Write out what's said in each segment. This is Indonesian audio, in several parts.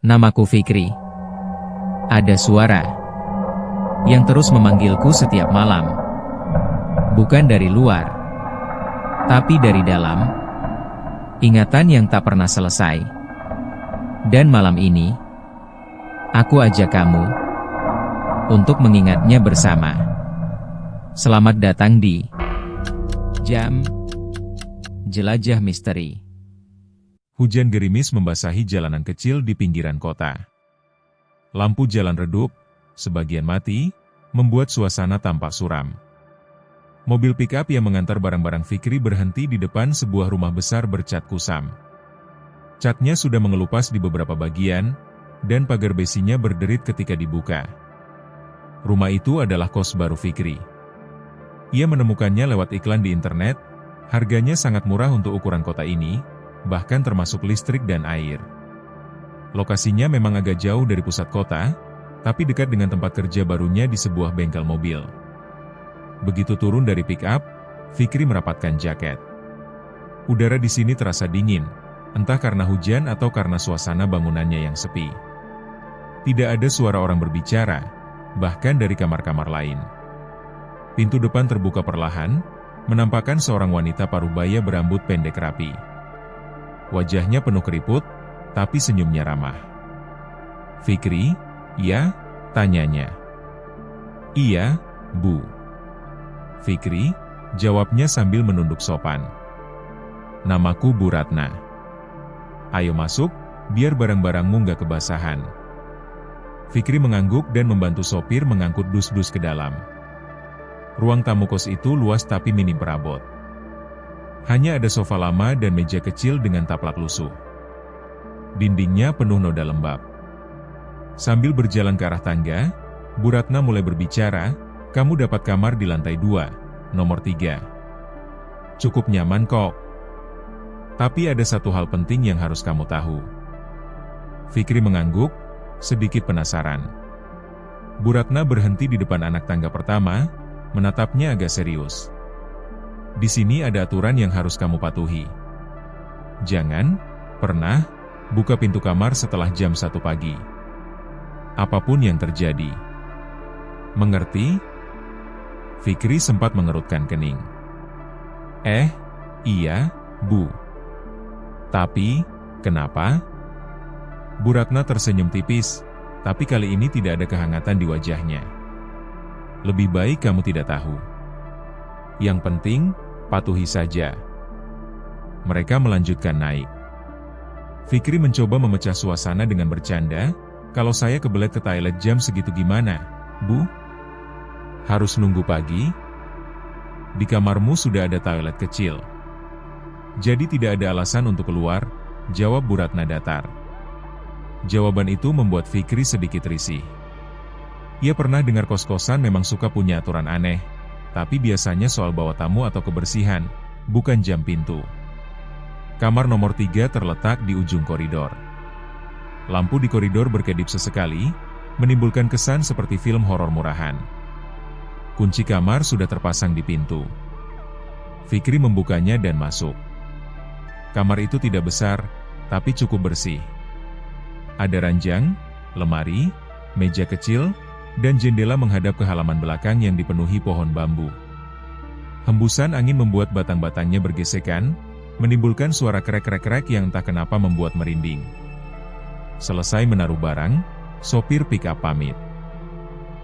Namaku Fikri. Ada suara yang terus memanggilku setiap malam. Bukan dari luar, tapi dari dalam. Ingatan yang tak pernah selesai. Dan malam ini, aku ajak kamu untuk mengingatnya bersama. Selamat datang di Jam Jelajah Misteri. Hujan gerimis membasahi jalanan kecil di pinggiran kota. Lampu jalan redup, sebagian mati, membuat suasana tampak suram. Mobil pick-up yang mengantar barang-barang Fikri berhenti di depan sebuah rumah besar bercat kusam. Catnya sudah mengelupas di beberapa bagian, dan pagar besinya berderit ketika dibuka. Rumah itu adalah kos baru Fikri. Ia menemukannya lewat iklan di internet, harganya sangat murah untuk ukuran kota ini, bahkan termasuk listrik dan air. Lokasinya memang agak jauh dari pusat kota, tapi dekat dengan tempat kerja barunya di sebuah bengkel mobil. Begitu turun dari pick-up, Fikri merapatkan jaket. Udara di sini terasa dingin, entah karena hujan atau karena suasana bangunannya yang sepi. Tidak ada suara orang berbicara, bahkan dari kamar-kamar lain. Pintu depan terbuka perlahan, menampakkan seorang wanita parubaya berambut pendek rapi. Wajahnya penuh keriput, tapi senyumnya ramah. "Fikri, ya?" tanyanya. "Iya, Bu." "Fikri," jawabnya sambil menunduk sopan. "Namaku Bu Ratna." "Ayo masuk, biar barang-barangmu nggak kebasahan." Fikri mengangguk dan membantu sopir mengangkut dus-dus ke dalam. Ruang tamu kos itu luas tapi minim perabot. Hanya ada sofa lama dan meja kecil dengan taplak lusuh. Dindingnya penuh noda lembab. Sambil berjalan ke arah tangga, Bu Ratna mulai berbicara, "Kamu dapat kamar di lantai 2, nomor 3. Cukup nyaman kok. Tapi ada satu hal penting yang harus kamu tahu." Fikri mengangguk, sedikit penasaran. Bu Ratna berhenti di depan anak tangga pertama, menatapnya agak serius. "Di sini ada aturan yang harus kamu patuhi. Jangan pernah buka pintu kamar setelah jam 1 pagi. Apapun yang terjadi. Mengerti?" Fikri sempat mengerutkan kening. Iya, Bu." "Tapi, kenapa?" Bu Ratna tersenyum tipis, tapi kali ini tidak ada kehangatan di wajahnya. "Lebih baik kamu tidak tahu. Yang penting, patuhi saja." Mereka melanjutkan naik. Fikri mencoba memecah suasana dengan bercanda, "Kalau saya kebelet ke toilet jam segitu gimana, Bu? Harus nunggu pagi? Di kamarmu sudah ada toilet kecil. Jadi tidak ada alasan untuk keluar," jawab Bu Ratna datar. Jawaban itu membuat Fikri sedikit risih. Ia pernah dengar kos-kosan memang suka punya aturan aneh, tapi biasanya soal bawa tamu atau kebersihan, bukan jam pintu. Kamar nomor 3 terletak di ujung koridor. Lampu di koridor berkedip sesekali, menimbulkan kesan seperti film horor murahan. Kunci kamar sudah terpasang di pintu. Fikri membukanya dan masuk. Kamar itu tidak besar, tapi cukup bersih. Ada ranjang, lemari, meja kecil, dan jendela menghadap ke halaman belakang yang dipenuhi pohon bambu. Hembusan angin membuat batang-batangnya bergesekan, menimbulkan suara krek-krek-krek yang entah kenapa membuat merinding. Selesai menaruh barang, sopir pick-up pamit.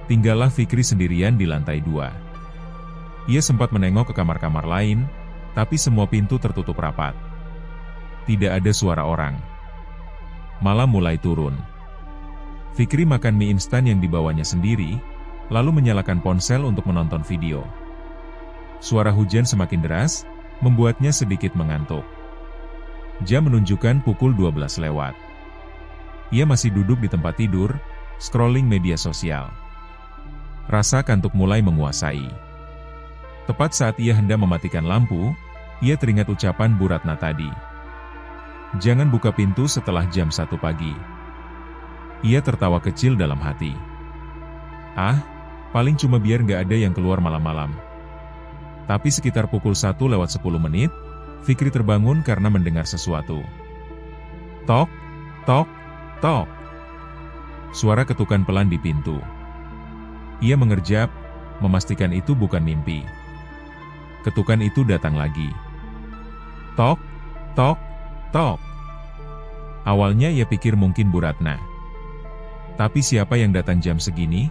Tinggallah Fikri sendirian di lantai 2. Ia sempat menengok ke kamar-kamar lain, tapi semua pintu tertutup rapat. Tidak ada suara orang. Malam mulai turun. Fikri makan mie instan yang dibawanya sendiri, lalu menyalakan ponsel untuk menonton video. Suara hujan semakin deras, membuatnya sedikit mengantuk. Jam menunjukkan pukul 12 lewat. Ia masih duduk di tempat tidur, scrolling media sosial. Rasa kantuk mulai menguasai. Tepat saat ia hendak mematikan lampu, ia teringat ucapan Bu Ratna tadi. Jangan buka pintu setelah jam 1 pagi. Ia tertawa kecil dalam hati. Paling cuma biar nggak ada yang keluar malam-malam. Tapi sekitar pukul 1:10, Fikri terbangun karena mendengar sesuatu. Tok, tok, tok. suara ketukan pelan di pintu. Ia mengerjap, memastikan itu bukan mimpi. Ketukan itu datang lagi. Tok, tok, tok. Awalnya ia pikir mungkin Bu Ratna. Tapi siapa yang datang jam segini?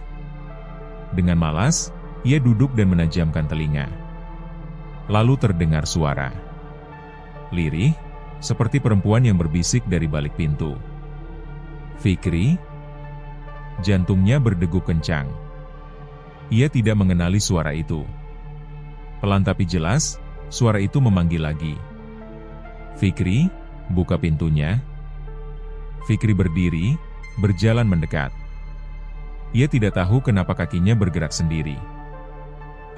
Dengan malas, ia duduk dan menajamkan telinga. Lalu terdengar suara. Lirih, seperti perempuan yang berbisik dari balik pintu. Fikri? Jantungnya berdegup kencang. Ia tidak mengenali suara itu. Pelan tapi jelas, suara itu memanggil lagi. Fikri, buka pintunya. Fikri berdiri, berjalan mendekat. Ia tidak tahu kenapa kakinya bergerak sendiri.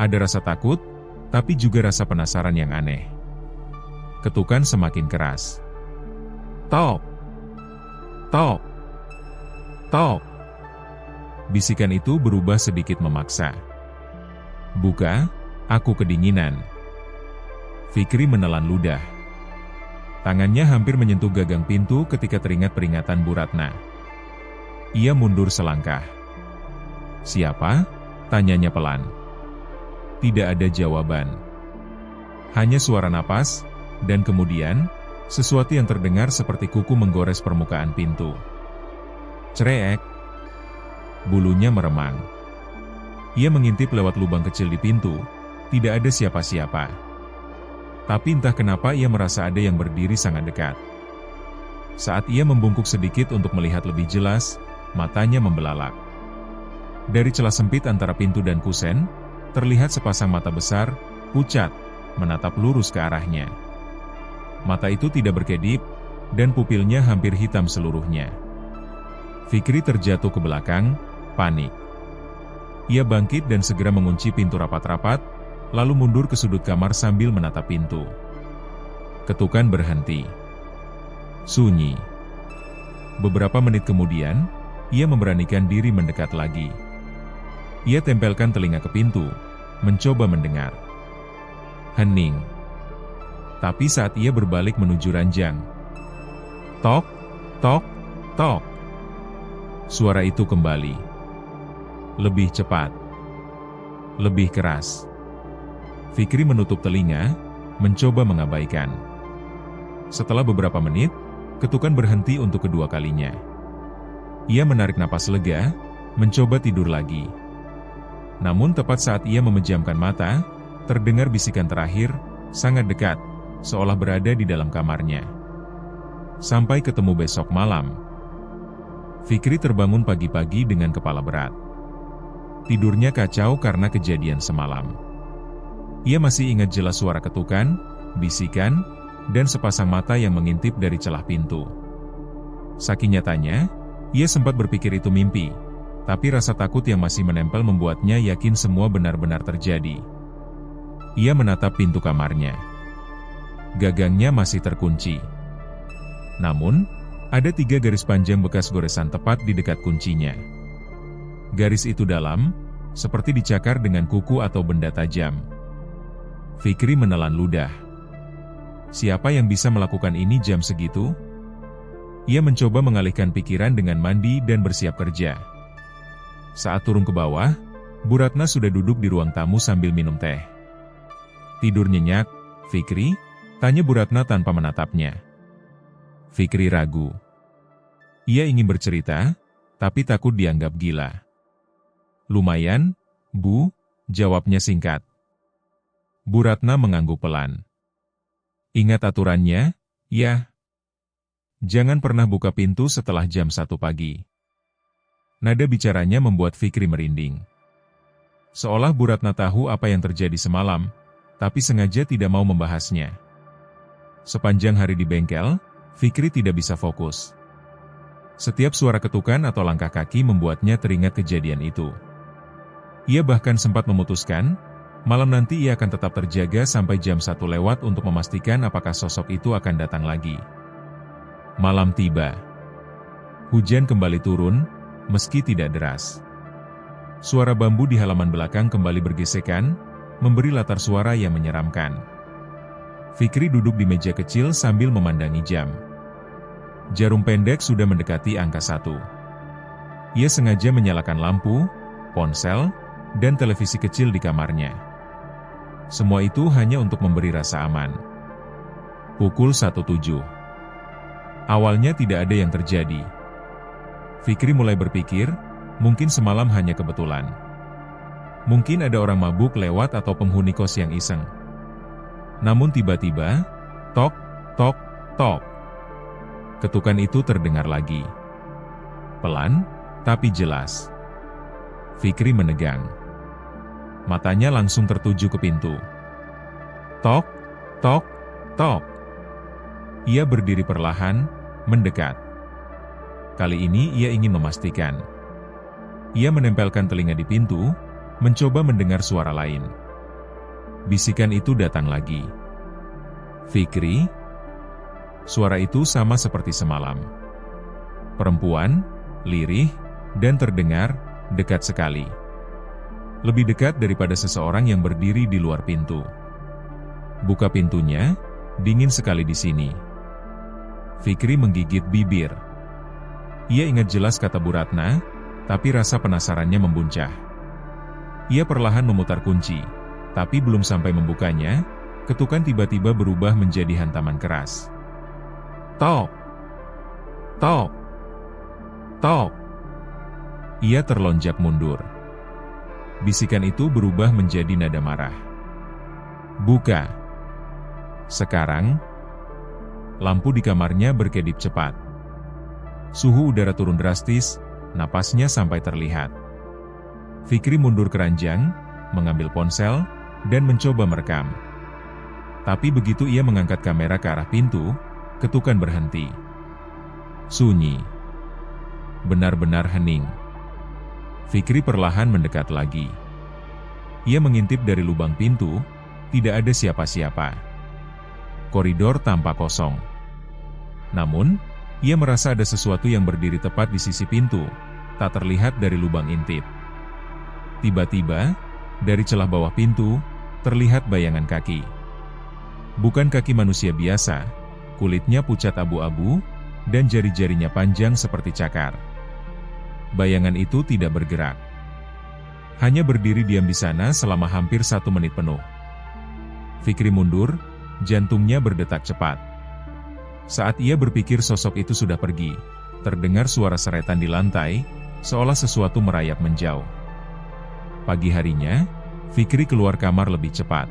Ada rasa takut, tapi juga rasa penasaran yang aneh. Ketukan semakin keras. Tok! Tok! Tok! Bisikan itu berubah sedikit memaksa. Buka, aku kedinginan. Fikri menelan ludah. Tangannya hampir menyentuh gagang pintu ketika teringat peringatan Bu Ratna. Ia mundur selangkah. Siapa? Tanyanya pelan. Tidak ada jawaban. Hanya suara napas, dan kemudian, sesuatu yang terdengar seperti kuku menggores permukaan pintu. Cereek. Bulunya meremang. Ia mengintip lewat lubang kecil di pintu, tidak ada siapa-siapa. Tapi entah kenapa ia merasa ada yang berdiri sangat dekat. Saat ia membungkuk sedikit untuk melihat lebih jelas, matanya membelalak. Dari celah sempit antara pintu dan kusen, terlihat sepasang mata besar, pucat, menatap lurus ke arahnya. Mata itu tidak berkedip, dan pupilnya hampir hitam seluruhnya. Fikri terjatuh ke belakang, panik. Ia bangkit dan segera mengunci pintu rapat-rapat, lalu mundur ke sudut kamar sambil menatap pintu. Ketukan berhenti. Sunyi. Beberapa menit kemudian, ia memberanikan diri mendekat lagi. Ia tempelkan telinga ke pintu, mencoba mendengar. Hening. Tapi saat ia berbalik menuju ranjang, tok, tok, tok. Suara itu kembali. Lebih cepat. Lebih keras. Fikri menutup telinga, mencoba mengabaikan. Setelah beberapa menit, ketukan berhenti untuk kedua kalinya. Ia menarik napas lega, mencoba tidur lagi. Namun tepat saat ia memejamkan mata, terdengar bisikan terakhir, sangat dekat, seolah berada di dalam kamarnya. Sampai ketemu besok malam. Fikri terbangun pagi-pagi dengan kepala berat. Tidurnya kacau karena kejadian semalam. Ia masih ingat jelas suara ketukan, bisikan, dan sepasang mata yang mengintip dari celah pintu. Saking nyatanya, ia sempat berpikir itu mimpi, tapi rasa takut yang masih menempel membuatnya yakin semua benar-benar terjadi. Ia menatap pintu kamarnya. Gagangnya masih terkunci. Namun, ada 3 garis panjang bekas goresan tepat di dekat kuncinya. Garis itu dalam, seperti dicakar dengan kuku atau benda tajam. Fikri menelan ludah. Siapa yang bisa melakukan ini jam segitu? Ia mencoba mengalihkan pikiran dengan mandi dan bersiap kerja. Saat turun ke bawah, Bu Ratna sudah duduk di ruang tamu sambil minum teh. Tidur nyenyak, Fikri? Tanya Bu Ratna tanpa menatapnya. Fikri ragu. Ia ingin bercerita, tapi takut dianggap gila. Lumayan, Bu, jawabnya singkat. Bu Ratna mengangguk pelan. Ingat aturannya, ya. Jangan pernah buka pintu setelah jam 1 pagi. Nada bicaranya membuat Fikri merinding. Seolah Bu Ratna tahu apa yang terjadi semalam, tapi sengaja tidak mau membahasnya. Sepanjang hari di bengkel, Fikri tidak bisa fokus. Setiap suara ketukan atau langkah kaki membuatnya teringat kejadian itu. Ia bahkan sempat memutuskan, malam nanti ia akan tetap terjaga sampai jam 1 lewat untuk memastikan apakah sosok itu akan datang lagi. Malam tiba. Hujan kembali turun, meski tidak deras. Suara bambu di halaman belakang kembali bergesekan, memberi latar suara yang menyeramkan. Fikri duduk di meja kecil sambil memandangi jam. Jarum pendek sudah mendekati angka 1. Ia sengaja menyalakan lampu, ponsel, dan televisi kecil di kamarnya. Semua itu hanya untuk memberi rasa aman. Pukul 1.07. Awalnya tidak ada yang terjadi. Fikri mulai berpikir, mungkin semalam hanya kebetulan. Mungkin ada orang mabuk lewat atau penghuni kos yang iseng. Namun tiba-tiba, tok, tok, tok. Ketukan itu terdengar lagi. Pelan, tapi jelas. Fikri menegang. Matanya langsung tertuju ke pintu. Tok, tok, tok. Ia berdiri perlahan, mendekat. Kali ini ia ingin memastikan. Ia menempelkan telinga di pintu, mencoba mendengar suara lain. Bisikan itu datang lagi. Fikri? Suara itu sama seperti semalam. Perempuan, lirih, dan terdengar dekat sekali. Lebih dekat daripada seseorang yang berdiri di luar pintu. Buka pintunya, dingin sekali di sini. Fikri menggigit bibir. Ia ingat jelas kata Bu Ratna, tapi rasa penasarannya membuncah. Ia perlahan memutar kunci, tapi belum sampai membukanya, ketukan tiba-tiba berubah menjadi hantaman keras. Tok! Tok! Tok! Ia terlonjak mundur. Bisikan itu berubah menjadi nada marah. Buka! Sekarang, lampu di kamarnya berkedip cepat. Suhu udara turun drastis, napasnya sampai terlihat. Fikri mundur ke ranjang, mengambil ponsel, dan mencoba merekam. Tapi begitu ia mengangkat kamera ke arah pintu, ketukan berhenti. Sunyi. Benar-benar hening. Fikri perlahan mendekat lagi. Ia mengintip dari lubang pintu, tidak ada siapa-siapa. Koridor tampak kosong. Namun, ia merasa ada sesuatu yang berdiri tepat di sisi pintu, tak terlihat dari lubang intip. Tiba-tiba, dari celah bawah pintu, terlihat bayangan kaki. Bukan kaki manusia biasa, kulitnya pucat abu-abu, dan jari-jarinya panjang seperti cakar. Bayangan itu tidak bergerak. Hanya berdiri diam di sana selama hampir 1 menit penuh. Fikri mundur, jantungnya berdetak cepat. Saat ia berpikir sosok itu sudah pergi, terdengar suara seretan di lantai, seolah sesuatu merayap menjauh. Pagi harinya, Fikri keluar kamar lebih cepat.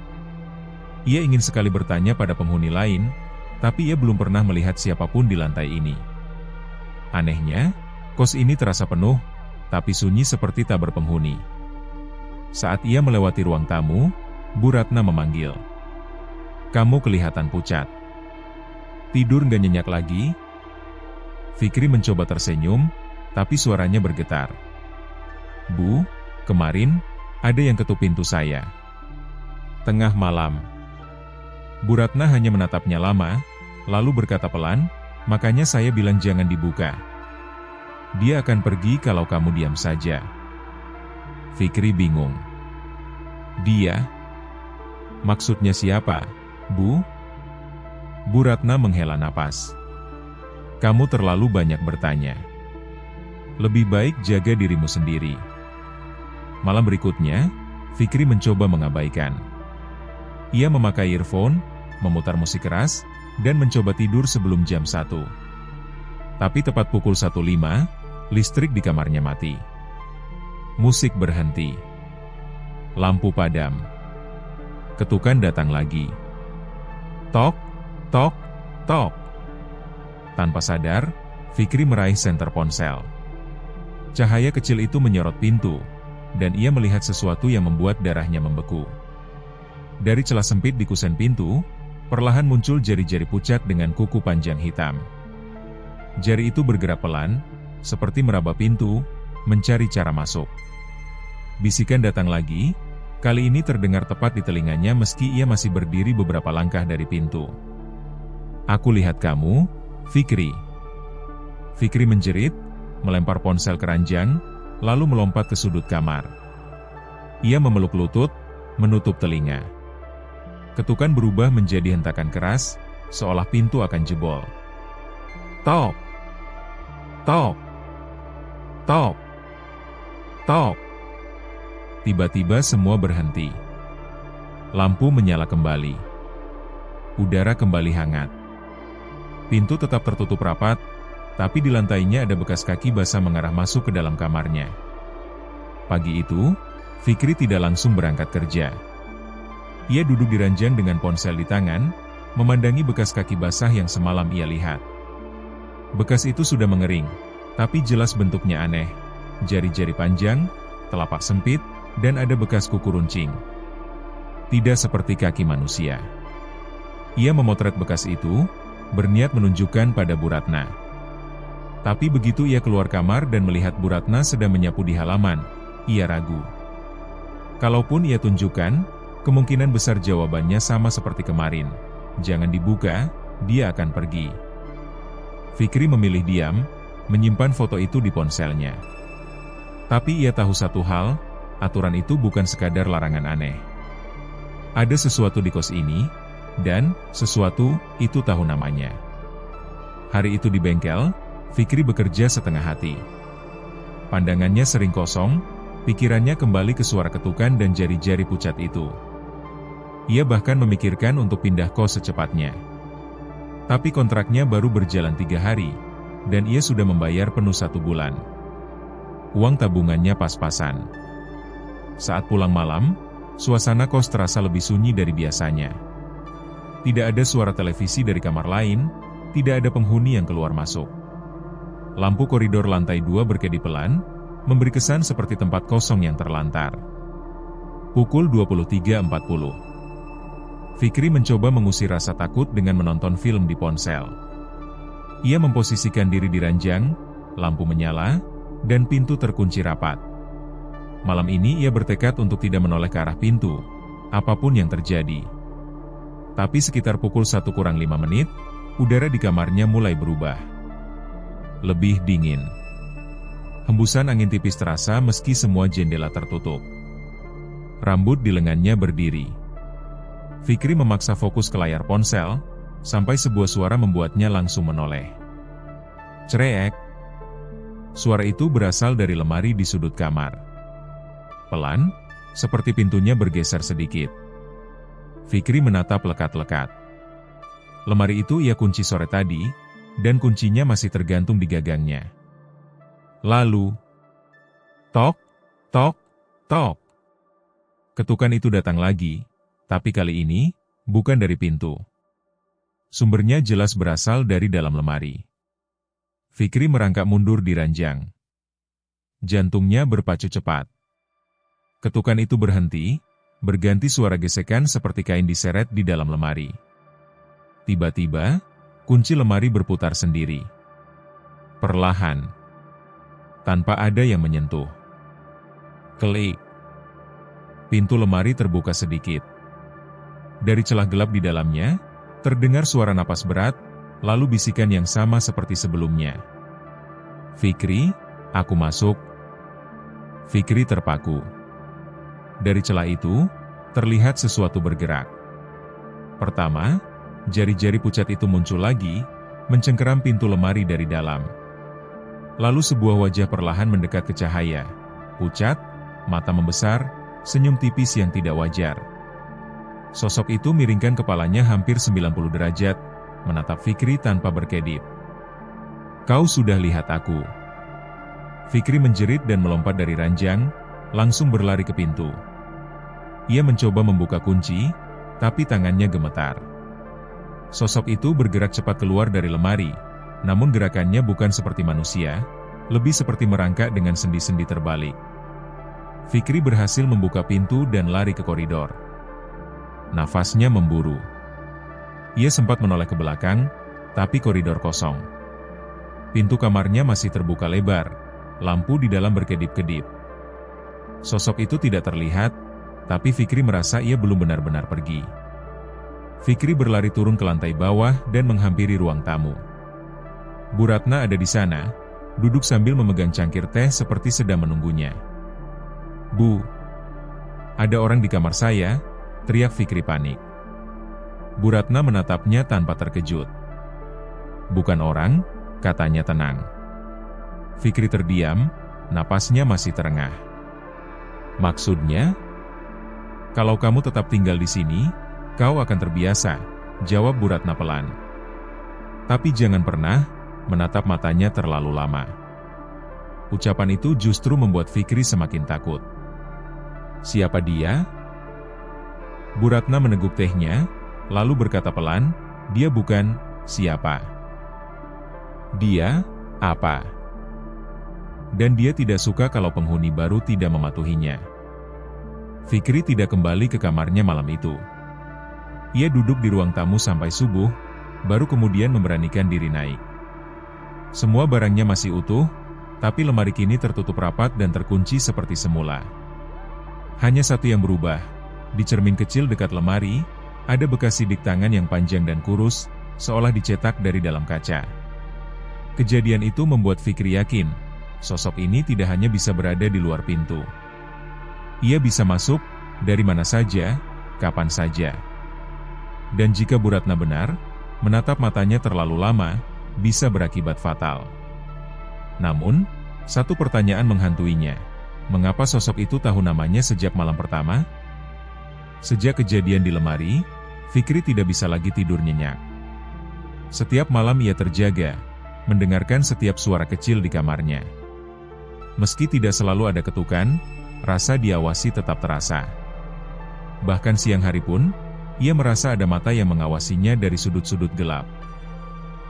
Ia ingin sekali bertanya pada penghuni lain, tapi ia belum pernah melihat siapapun di lantai ini. Anehnya, kos ini terasa penuh, tapi sunyi seperti tak berpenghuni. Saat ia melewati ruang tamu, Bu Ratna memanggil. Kamu kelihatan pucat. Tidur nggak nyenyak lagi? Fikri mencoba tersenyum, tapi suaranya bergetar. Bu, kemarin, ada yang ketuk pintu saya. Tengah malam. Bu Ratna hanya menatapnya lama, lalu berkata pelan, makanya saya bilang jangan dibuka. Dia akan pergi kalau kamu diam saja. Fikri bingung. Dia? Maksudnya siapa, Bu? Bu Ratna menghela napas. Kamu terlalu banyak bertanya. Lebih baik jaga dirimu sendiri. Malam berikutnya, Fikri mencoba mengabaikan. Ia memakai earphone, memutar musik keras, dan mencoba tidur sebelum jam 1. Tapi tepat pukul 1.05, listrik di kamarnya mati. Musik berhenti. Lampu padam. Ketukan datang lagi. Tok, tok, tok. Tanpa sadar, Fikri meraih senter ponsel. Cahaya kecil itu menyorot pintu, dan ia melihat sesuatu yang membuat darahnya membeku. Dari celah sempit di kusen pintu, perlahan muncul jari-jari pucat dengan kuku panjang hitam. Jari itu bergerak pelan, seperti meraba pintu, mencari cara masuk. Bisikan datang lagi, kali ini terdengar tepat di telinganya meski ia masih berdiri beberapa langkah dari pintu. Aku lihat kamu, Fikri. Fikri menjerit, melempar ponsel ke ranjang, lalu melompat ke sudut kamar. Ia memeluk lutut, menutup telinga. Ketukan berubah menjadi hentakan keras, seolah pintu akan jebol. Tok! Tok! Tok! tok. Tiba-tiba semua berhenti. Lampu menyala kembali. Udara kembali hangat. Pintu tetap tertutup rapat, tapi di lantainya ada bekas kaki basah mengarah masuk ke dalam kamarnya. Pagi itu, Fikri tidak langsung berangkat kerja. Ia duduk di ranjang dengan ponsel di tangan, memandangi bekas kaki basah yang semalam ia lihat. Bekas itu sudah mengering, tapi jelas bentuknya aneh. Jari-jari panjang, telapak sempit, dan ada bekas kuku runcing. Tidak seperti kaki manusia. Ia memotret bekas itu, berniat menunjukkan pada Bu Ratna. Tapi begitu ia keluar kamar dan melihat Bu Ratna sedang menyapu di halaman, ia ragu. Kalaupun ia tunjukkan, kemungkinan besar jawabannya sama seperti kemarin. Jangan dibuka, dia akan pergi. Fikri memilih diam, menyimpan foto itu di ponselnya. Tapi ia tahu satu hal, aturan itu bukan sekadar larangan aneh. Ada sesuatu di kos ini, dan sesuatu itu tahu namanya. Hari itu di bengkel, Fikri bekerja setengah hati. Pandangannya sering kosong, pikirannya kembali ke suara ketukan dan jari-jari pucat itu. Ia bahkan memikirkan untuk pindah kos secepatnya. Tapi kontraknya baru berjalan 3 hari, dan ia sudah membayar penuh 1 bulan. Uang tabungannya pas-pasan. Saat pulang malam, suasana kos terasa lebih sunyi dari biasanya. Tidak ada suara televisi dari kamar lain, tidak ada penghuni yang keluar masuk. Lampu koridor lantai 2 berkedip pelan, memberi kesan seperti tempat kosong yang terlantar. Pukul 23.40. Fikri mencoba mengusir rasa takut dengan menonton film di ponsel. Ia memposisikan diri di ranjang, lampu menyala, dan pintu terkunci rapat. Malam ini ia bertekad untuk tidak menoleh ke arah pintu, apapun yang terjadi. Tapi sekitar pukul 1:05, udara di kamarnya mulai berubah. Lebih dingin. Hembusan angin tipis terasa meski semua jendela tertutup. Rambut di lengannya berdiri. Fikri memaksa fokus ke layar ponsel, sampai sebuah suara membuatnya langsung menoleh. Cereek. Suara itu berasal dari lemari di sudut kamar. Pelan, seperti pintunya bergeser sedikit. Fikri menatap lekat-lekat. Lemari itu ia kunci sore tadi, dan kuncinya masih tergantung di gagangnya. Lalu, tok, tok, tok. Ketukan itu datang lagi, tapi kali ini, bukan dari pintu. Sumbernya jelas berasal dari dalam lemari. Fikri merangkak mundur di ranjang. Jantungnya berpacu cepat. Ketukan itu berhenti, berganti suara gesekan seperti kain diseret di dalam lemari. Tiba-tiba, kunci lemari berputar sendiri. Perlahan. Tanpa ada yang menyentuh. Klik. Pintu lemari terbuka sedikit. Dari celah gelap di dalamnya, terdengar suara napas berat, lalu bisikan yang sama seperti sebelumnya. Fikri, aku masuk. Fikri terpaku. Dari celah itu, terlihat sesuatu bergerak. Pertama, jari-jari pucat itu muncul lagi, mencengkeram pintu lemari dari dalam. Lalu sebuah wajah perlahan mendekat ke cahaya. Pucat, mata membesar, senyum tipis yang tidak wajar. Sosok itu miringkan kepalanya hampir 90 derajat, menatap Fikri tanpa berkedip. Kau sudah lihat aku. Fikri menjerit dan melompat dari ranjang, langsung berlari ke pintu. Ia mencoba membuka kunci, tapi tangannya gemetar. Sosok itu bergerak cepat keluar dari lemari, namun gerakannya bukan seperti manusia, lebih seperti merangkak dengan sendi-sendi terbalik. Fikri berhasil membuka pintu dan lari ke koridor. Nafasnya memburu. Ia sempat menoleh ke belakang, tapi koridor kosong. Pintu kamarnya masih terbuka lebar, lampu di dalam berkedip-kedip. Sosok itu tidak terlihat, tapi Fikri merasa ia belum benar-benar pergi. Fikri berlari turun ke lantai bawah dan menghampiri ruang tamu. Bu Ratna ada di sana, duduk sambil memegang cangkir teh seperti sedang menunggunya. Bu, ada orang di kamar saya, teriak Fikri panik. Bu Ratna menatapnya tanpa terkejut. Bukan orang, katanya tenang. Fikri terdiam, napasnya masih terengah. Maksudnya? Kalau kamu tetap tinggal di sini, kau akan terbiasa, jawab Bu Ratna pelan. Tapi jangan pernah menatap matanya terlalu lama. Ucapan itu justru membuat Fikri semakin takut. Siapa dia? Bu Ratna meneguk tehnya, lalu berkata pelan, dia bukan siapa. Dia apa? Dan dia tidak suka kalau penghuni baru tidak mematuhinya. Fikri tidak kembali ke kamarnya malam itu. Ia duduk di ruang tamu sampai subuh, baru kemudian memberanikan diri naik. Semua barangnya masih utuh, tapi lemari kini tertutup rapat dan terkunci seperti semula. Hanya satu yang berubah, di cermin kecil dekat lemari, ada bekas sidik tangan yang panjang dan kurus, seolah dicetak dari dalam kaca. Kejadian itu membuat Fikri yakin, sosok ini tidak hanya bisa berada di luar pintu. Ia bisa masuk, dari mana saja, kapan saja. Dan jika Bu Ratna benar, menatap matanya terlalu lama, bisa berakibat fatal. Namun, satu pertanyaan menghantuinya. Mengapa sosok itu tahu namanya sejak malam pertama? Sejak kejadian di lemari, Fikri tidak bisa lagi tidur nyenyak. Setiap malam ia terjaga, mendengarkan setiap suara kecil di kamarnya. Meski tidak selalu ada ketukan, rasa diawasi tetap terasa. Bahkan siang hari pun, ia merasa ada mata yang mengawasinya dari sudut-sudut gelap.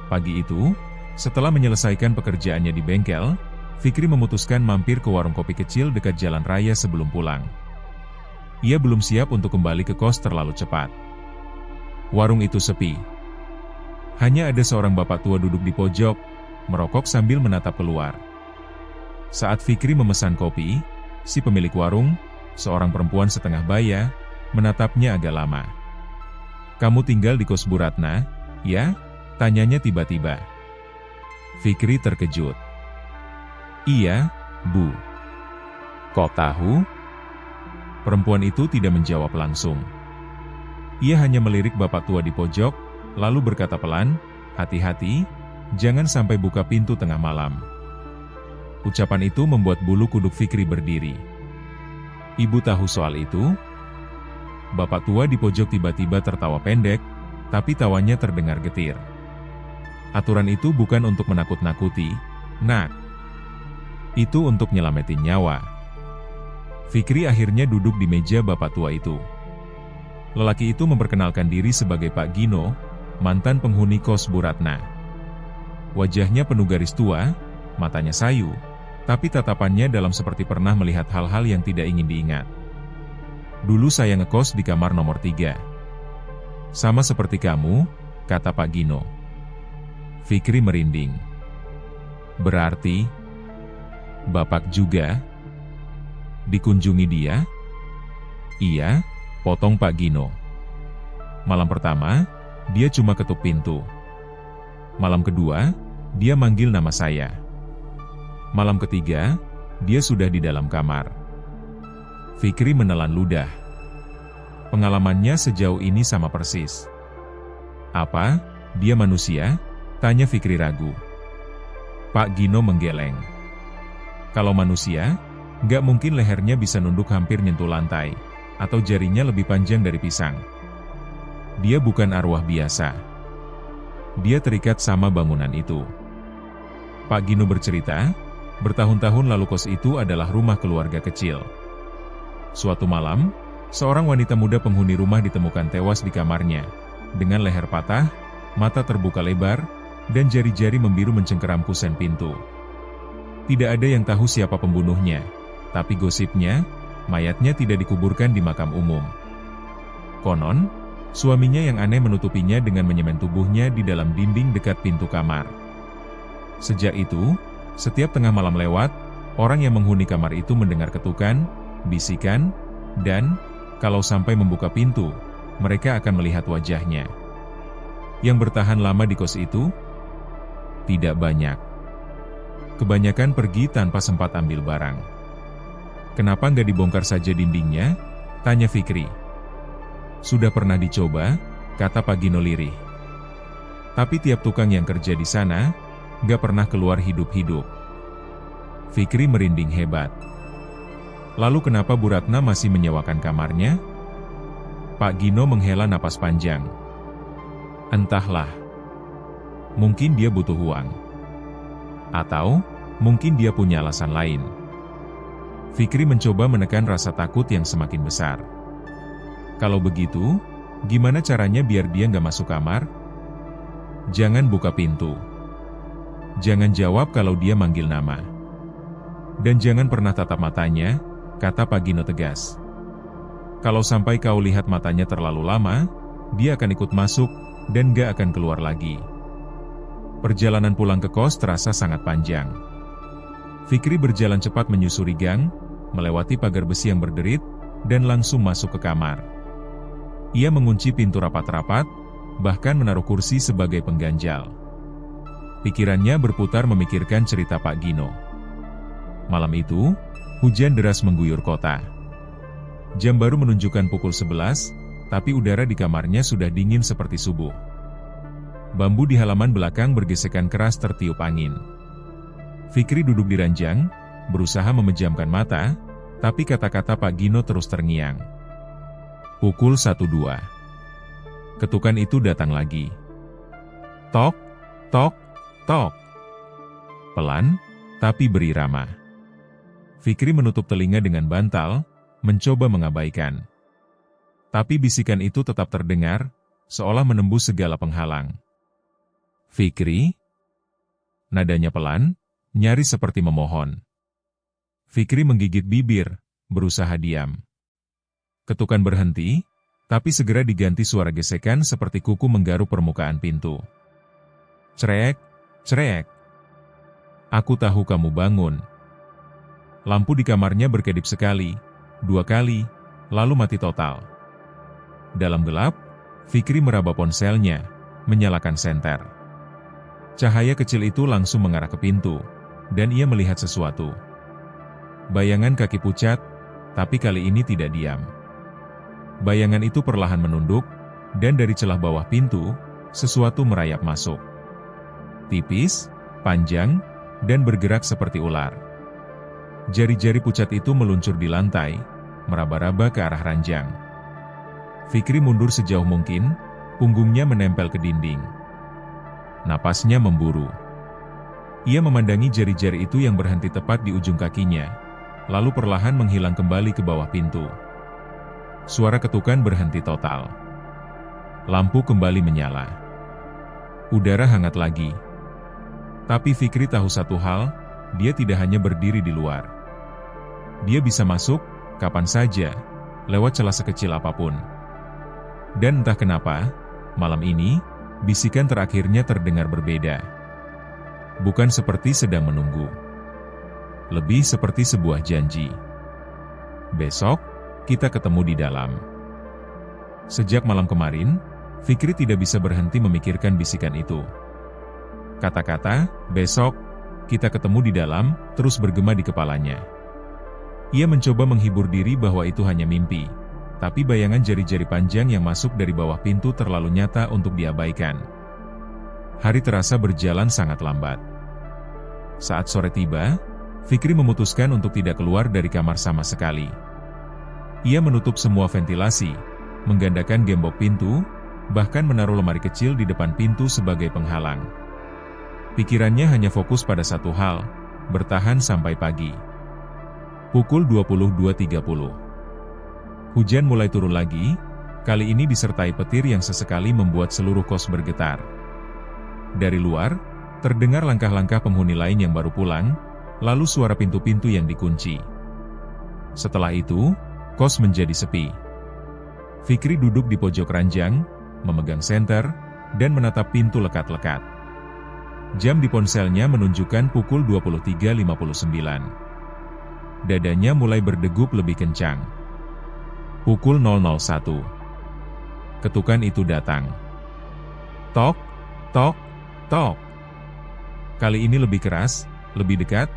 Pagi itu, setelah menyelesaikan pekerjaannya di bengkel, Fikri memutuskan mampir ke warung kopi kecil dekat jalan raya sebelum pulang. Ia belum siap untuk kembali ke kos terlalu cepat. Warung itu sepi. Hanya ada seorang bapak tua duduk di pojok, merokok sambil menatap keluar. Saat Fikri memesan kopi, si pemilik warung, seorang perempuan setengah baya, menatapnya agak lama. "Kamu tinggal di kos Bu Ratna, ya?" tanyanya tiba-tiba. Fikri terkejut. "Iya, Bu." "Kok tahu?" Perempuan itu tidak menjawab langsung. Ia hanya melirik bapak tua di pojok, lalu berkata pelan, "Hati-hati, jangan sampai buka pintu tengah malam." Ucapan itu membuat bulu kuduk Fikri berdiri. "Ibu tahu soal itu?" Bapak tua di pojok tiba-tiba tertawa pendek, tapi tawanya terdengar getir. "Aturan itu bukan untuk menakut-nakuti, Nak. Itu untuk nyelamatin nyawa." Fikri akhirnya duduk di meja bapak tua itu. Lelaki itu memperkenalkan diri sebagai Pak Gino, mantan penghuni kos Bu Ratna. Wajahnya penuh garis tua, matanya sayu, tapi tatapannya dalam seperti pernah melihat hal-hal yang tidak ingin diingat. "Dulu saya ngekos di kamar nomor 3. Sama seperti kamu," kata Pak Gino. Fikri merinding. "Berarti Bapak juga dikunjungi dia?" "Iya," potong Pak Gino. "Malam pertama, dia cuma ketuk pintu. Malam kedua, dia manggil nama saya. Malam ketiga, dia sudah di dalam kamar." Fikri menelan ludah. Pengalamannya sejauh ini sama persis. "Apa, dia manusia?" tanya Fikri ragu. Pak Gino menggeleng. "Kalau manusia, nggak mungkin lehernya bisa nunduk hampir nyentuh lantai, atau jarinya lebih panjang dari pisang. Dia bukan arwah biasa. Dia terikat sama bangunan itu." Pak Gino bercerita, bertahun-tahun lalu kos itu adalah rumah keluarga kecil. Suatu malam, seorang wanita muda penghuni rumah ditemukan tewas di kamarnya, dengan leher patah, mata terbuka lebar, dan jari-jari membiru mencengkeram kusen pintu. Tidak ada yang tahu siapa pembunuhnya, tapi gosipnya, mayatnya tidak dikuburkan di makam umum. Konon, suaminya yang aneh menutupinya dengan menyemen tubuhnya di dalam dinding dekat pintu kamar. Sejak itu, setiap tengah malam lewat, orang yang menghuni kamar itu mendengar ketukan, bisikan, dan, kalau sampai membuka pintu, mereka akan melihat wajahnya. Yang bertahan lama di kos itu? Tidak banyak. Kebanyakan pergi tanpa sempat ambil barang. "Kenapa nggak dibongkar saja dindingnya?" tanya Fikri. "Sudah pernah dicoba," kata Pak Gino lirih. "Tapi tiap tukang yang kerja di sana, nggak pernah keluar hidup-hidup." Fikri merinding hebat. Lalu kenapa Bu Ratna masih menyewakan kamarnya? Pak Gino menghela napas panjang. Entahlah. Mungkin dia butuh uang. Atau, mungkin dia punya alasan lain. Fikri mencoba menekan rasa takut yang semakin besar. Kalau begitu, gimana caranya biar dia nggak masuk kamar? Jangan buka pintu. Jangan jawab kalau dia manggil nama. Dan jangan pernah tatap matanya, kata Pak Gino tegas. Kalau sampai kau lihat matanya terlalu lama, dia akan ikut masuk, dan gak akan keluar lagi. Perjalanan pulang ke kos terasa sangat panjang. Fikri berjalan cepat menyusuri gang, melewati pagar besi yang berderit, dan langsung masuk ke kamar. Ia mengunci pintu rapat-rapat, bahkan menaruh kursi sebagai pengganjal. Pikirannya berputar memikirkan cerita Pak Gino. Malam itu, hujan deras mengguyur kota. Jam baru menunjukkan pukul 11, tapi udara di kamarnya sudah dingin seperti subuh. Bambu di halaman belakang bergesekan keras tertiup angin. Fikri duduk di ranjang, berusaha memejamkan mata, tapi kata-kata Pak Gino terus terngiang. Pukul 1.02. Ketukan itu datang lagi. Tok, tok, tok. Pelan, tapi berirama. Fikri menutup telinga dengan bantal, mencoba mengabaikan. Tapi bisikan itu tetap terdengar, seolah menembus segala penghalang. Fikri? Nadanya pelan, nyaris seperti memohon. Fikri menggigit bibir, berusaha diam. Ketukan berhenti, tapi segera diganti suara gesekan seperti kuku menggaruk permukaan pintu. Cerek, cerek. Aku tahu kamu bangun. Lampu di kamarnya berkedip sekali, 2 kali, lalu mati total. Dalam gelap, Fikri meraba ponselnya, menyalakan senter. Cahaya kecil itu langsung mengarah ke pintu, dan ia melihat sesuatu. Bayangan kaki pucat, tapi kali ini tidak diam. Bayangan itu perlahan menunduk, dan dari celah bawah pintu, sesuatu merayap masuk. Tipis, panjang, dan bergerak seperti ular. Jari-jari pucat itu meluncur di lantai, meraba-raba ke arah ranjang. Fikri mundur sejauh mungkin, punggungnya menempel ke dinding. Napasnya memburu. Ia memandangi jari-jari itu yang berhenti tepat di ujung kakinya, lalu perlahan menghilang kembali ke bawah pintu. Suara ketukan berhenti total. Lampu kembali menyala. Udara hangat lagi. Tapi Fikri tahu satu hal, dia tidak hanya berdiri di luar. Dia bisa masuk, kapan saja, lewat celah sekecil apapun. Dan entah kenapa, malam ini, bisikan terakhirnya terdengar berbeda. Bukan seperti sedang menunggu. Lebih seperti sebuah janji. Besok, kita ketemu di dalam. Sejak malam kemarin, Fikri tidak bisa berhenti memikirkan bisikan itu. Kata-kata, besok, kita ketemu di dalam, terus bergema di kepalanya. Ia mencoba menghibur diri bahwa itu hanya mimpi, tapi bayangan jari-jari panjang yang masuk dari bawah pintu terlalu nyata untuk diabaikan. Hari terasa berjalan sangat lambat. Saat sore tiba, Fikri memutuskan untuk tidak keluar dari kamar sama sekali. Ia menutup semua ventilasi, menggandakan gembok pintu, bahkan menaruh lemari kecil di depan pintu sebagai penghalang. Pikirannya hanya fokus pada satu hal, bertahan sampai pagi. Pukul 22.30. Hujan mulai turun lagi, kali ini disertai petir yang sesekali membuat seluruh kos bergetar. Dari luar, terdengar langkah-langkah penghuni lain yang baru pulang, lalu suara pintu-pintu yang dikunci. Setelah itu, kos menjadi sepi. Fikri duduk di pojok ranjang, memegang senter, dan menatap pintu lekat-lekat. Jam di ponselnya menunjukkan pukul 23.59. Dadanya mulai berdegup lebih kencang. Pukul 001. Ketukan itu datang. Tok, tok, tok. Kali ini lebih keras, lebih dekat,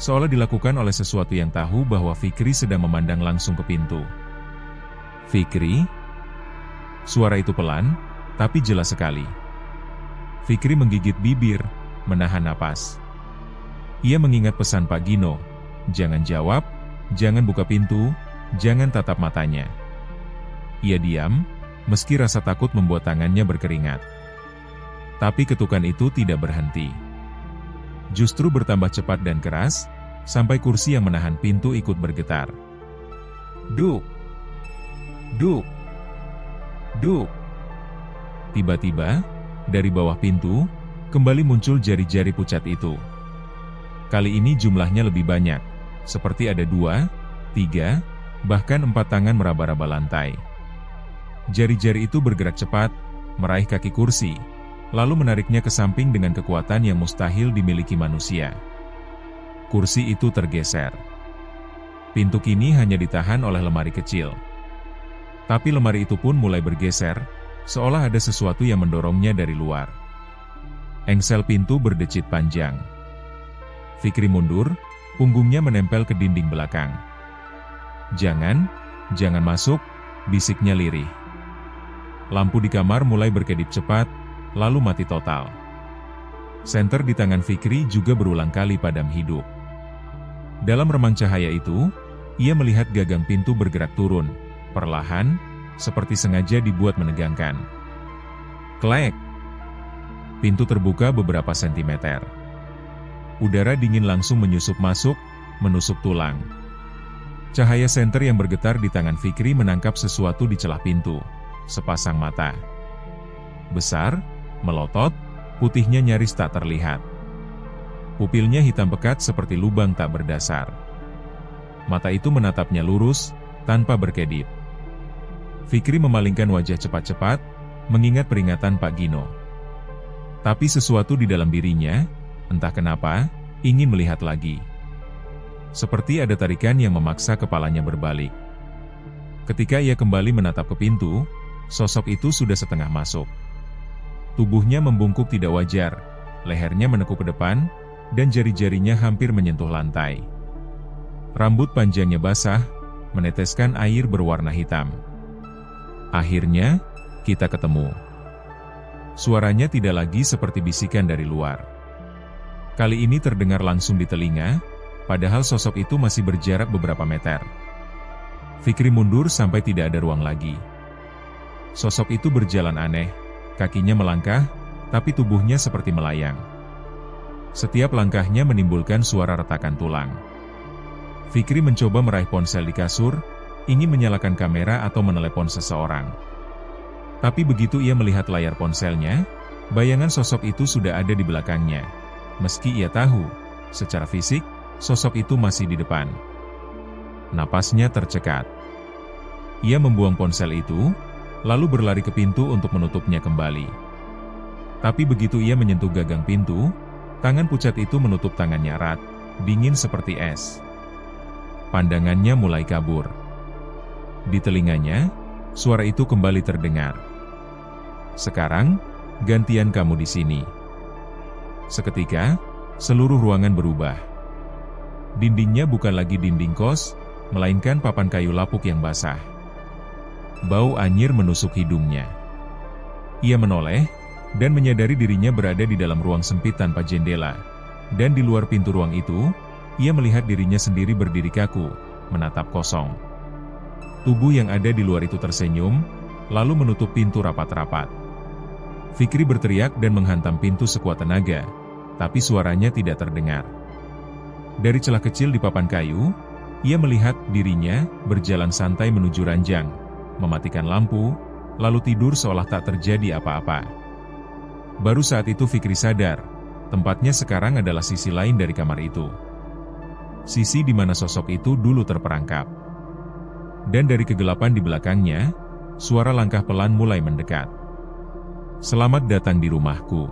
seolah dilakukan oleh sesuatu yang tahu bahwa Fikri sedang memandang langsung ke pintu. Fikri? Suara itu pelan, tapi jelas sekali. Fikri menggigit bibir, menahan napas. Ia mengingat pesan Pak Gino, jangan jawab, Jangan buka pintu, jangan tatap matanya. Ia diam, meski rasa takut membuat tangannya berkeringat. Tapi ketukan itu tidak berhenti. Justru bertambah cepat dan keras, sampai kursi yang menahan pintu ikut bergetar. Duk! Duk! Duk! Tiba-tiba, dari bawah pintu, kembali muncul jari-jari pucat itu. Kali ini jumlahnya lebih banyak, seperti ada 2, 3, bahkan 4 tangan meraba-raba lantai. Jari-jari itu bergerak cepat, meraih kaki kursi, lalu menariknya ke samping dengan kekuatan yang mustahil dimiliki manusia. Kursi itu tergeser. Pintu kini hanya ditahan oleh lemari kecil. Tapi lemari itu pun mulai bergeser, seolah ada sesuatu yang mendorongnya dari luar. Engsel pintu berdecit panjang. Fikri mundur, punggungnya menempel ke dinding belakang. Jangan masuk, bisiknya lirih. Lampu di kamar mulai berkedip cepat, lalu mati total. Senter di tangan Fikri juga berulang kali padam hidup. Dalam remang cahaya itu, ia melihat gagang pintu bergerak turun, perlahan, seperti sengaja dibuat menegangkan. Klek! Pintu terbuka beberapa sentimeter. Udara dingin langsung menyusup masuk, menusuk tulang. Cahaya senter yang bergetar di tangan Fikri menangkap sesuatu di celah pintu. Sepasang mata. Besar, melotot, putihnya nyaris tak terlihat. Pupilnya hitam pekat seperti lubang tak berdasar. Mata itu menatapnya lurus, tanpa berkedip. Fikri memalingkan wajah cepat-cepat, mengingat peringatan Pak Gino. Tapi sesuatu di dalam dirinya, entah kenapa, ingin melihat lagi. Seperti ada tarikan yang memaksa kepalanya berbalik. Ketika ia kembali menatap ke pintu, sosok itu sudah setengah masuk. Tubuhnya membungkuk tidak wajar, lehernya menekuk ke depan, dan jari-jarinya hampir menyentuh lantai. Rambut panjangnya basah, meneteskan air berwarna hitam. Akhirnya, kita ketemu. Suaranya tidak lagi seperti bisikan dari luar. Kali ini terdengar langsung di telinga, padahal sosok itu masih berjarak beberapa meter. Fikri mundur sampai tidak ada ruang lagi. Sosok itu berjalan aneh, kakinya melangkah, tapi tubuhnya seperti melayang. Setiap langkahnya menimbulkan suara retakan tulang. Fikri mencoba meraih ponsel di kasur, ingin menyalakan kamera atau menelepon seseorang. Tapi begitu ia melihat layar ponselnya, bayangan sosok itu sudah ada di belakangnya. Meski ia tahu, secara fisik, sosok itu masih di depan. Napasnya tercekat. Ia membuang ponsel itu, lalu berlari ke pintu untuk menutupnya kembali. Tapi begitu ia menyentuh gagang pintu, tangan pucat itu menutup tangannya erat, dingin seperti es. Pandangannya mulai kabur. Di telinganya, suara itu kembali terdengar. Sekarang, gantian kamu di sini. Seketika, seluruh ruangan berubah. Dindingnya bukan lagi dinding kos, melainkan papan kayu lapuk yang basah. Bau anyir menusuk hidungnya. Ia menoleh, dan menyadari dirinya berada di dalam ruang sempit tanpa jendela. Dan di luar pintu ruang itu, ia melihat dirinya sendiri berdiri kaku, menatap kosong. Tubuh yang ada di luar itu tersenyum, lalu menutup pintu rapat-rapat. Fikri berteriak dan menghantam pintu sekuat tenaga, tapi suaranya tidak terdengar. Dari celah kecil di papan kayu, ia melihat dirinya berjalan santai menuju ranjang, mematikan lampu, lalu tidur seolah tak terjadi apa-apa. Baru saat itu Fikri sadar, tempatnya sekarang adalah sisi lain dari kamar itu. Sisi di mana sosok itu dulu terperangkap. Dan dari kegelapan di belakangnya, suara langkah pelan mulai mendekat. Selamat datang di rumahku.